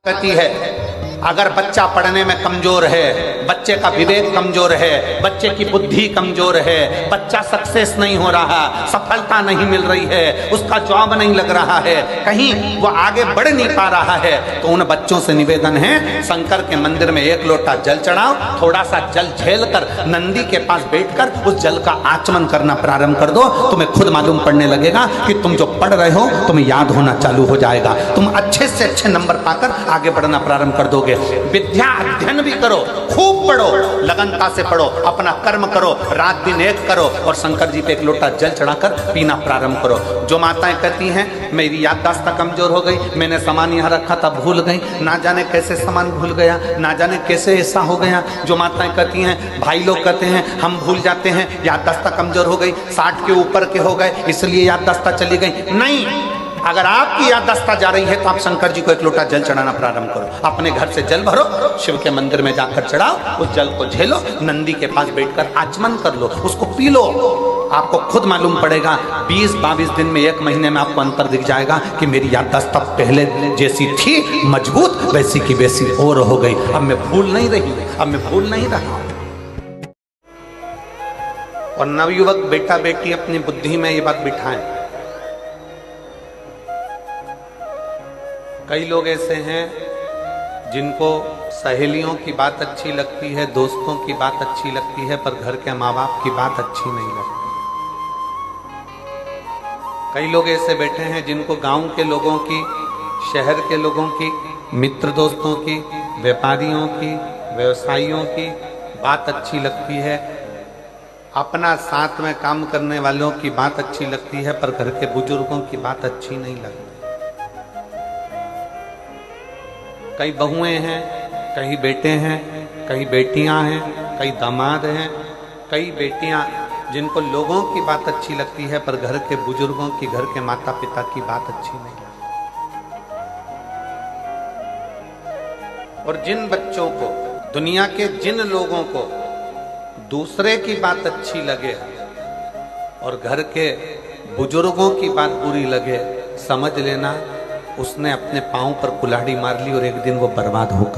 कहती है अगर बच्चा पढ़ने में कमजोर है, बच्चे का विवेक कमजोर है, बच्चे की बुद्धि कमजोर है, बच्चा सक्सेस नहीं हो रहा, सफलता नहीं मिल रही है, उसका जॉब नहीं लग रहा है, कहीं वो आगे बढ़ नहीं पा रहा है, तो उन बच्चों से निवेदन है शंकर के मंदिर में एक लोटा जल चढ़ाओ, थोड़ा सा जल झेल कर नंदी के पास बैठकर उस जल का आचमन करना प्रारंभ कर दो। तुम्हें खुद मालूम पड़ने लगेगा कि तुम जो पढ़ रहे हो तुम्हें याद होना चालू हो जाएगा, तुम अच्छे से अच्छे नंबर पाकर आगे बढ़ना प्रारंभ कर दोगे। विद्या अध्ययन भी करो, खूब पढ़ो, लगनता से पढ़ो, अपना कर्म करो, रात दिन एक करो और शंकर जी पे एक लोटा जल चढ़ाकर पीना प्रारंभ करो। जो माताएं कहती हैं मेरी याददाश्त कमजोर हो गई, मैंने सामान यहाँ रखा था भूल गई, ना जाने कैसे सामान भूल गया, ना जाने कैसे ऐसा हो गया। जो माताएं कहती हैं भाई लोग कहते हैं हम भूल जाते हैं, याददाश्त कमजोर हो गई, 60 के ऊपर के हो गए इसलिए याददाश्त चली गई, नहीं। अगर आपकी याददाश्त जा रही है तो आप शंकर जी को एक लोटा जल चढ़ाना प्रारंभ करो, अपने घर से जल भरो, शिव के मंदिर में जाकर चढ़ाओ, उस जल को झेलो, नंदी के पास बैठकर आचमन कर लो, उसको पी लो। आपको खुद मालूम पड़ेगा 20-22 दिन में, 1 महीने में आपको अंतर दिख जाएगा कि मेरी याददाश्त पहले जैसी थी मजबूत वैसी की वैसी और हो गई, अब मैं भूल नहीं रही, अब मैं भूल नहीं रहा। और नवयुवक बेटा बेटी अपनी बुद्धि में ये बात बिठाएं। कई लोग ऐसे हैं जिनको सहेलियों की बात अच्छी लगती है, दोस्तों की बात अच्छी लगती है, पर घर के माँ बाप की बात अच्छी नहीं लगती। कई लोग ऐसे बैठे हैं जिनको गांव के लोगों की, शहर के लोगों की, मित्र दोस्तों की, व्यापारियों की, व्यवसायियों की बात अच्छी लगती है, अपना साथ में काम करने वालों की बात अच्छी लगती है, पर घर के बुजुर्गों की बात अच्छी नहीं लगती। कई बहुएं हैं, कई बेटे हैं, कई बेटियां हैं, कई दामाद हैं, कई बेटियां जिनको लोगों की बात अच्छी लगती है पर घर के बुजुर्गों की, घर के माता पिता की बात अच्छी नहीं लगती। और जिन बच्चों को, दुनिया के जिन लोगों को दूसरे की बात अच्छी लगे और घर के बुजुर्गों की बात बुरी लगे, समझ लेना उसने अपने पांव पर कुल्हाड़ी मार ली और एक दिन वो बर्बाद होकर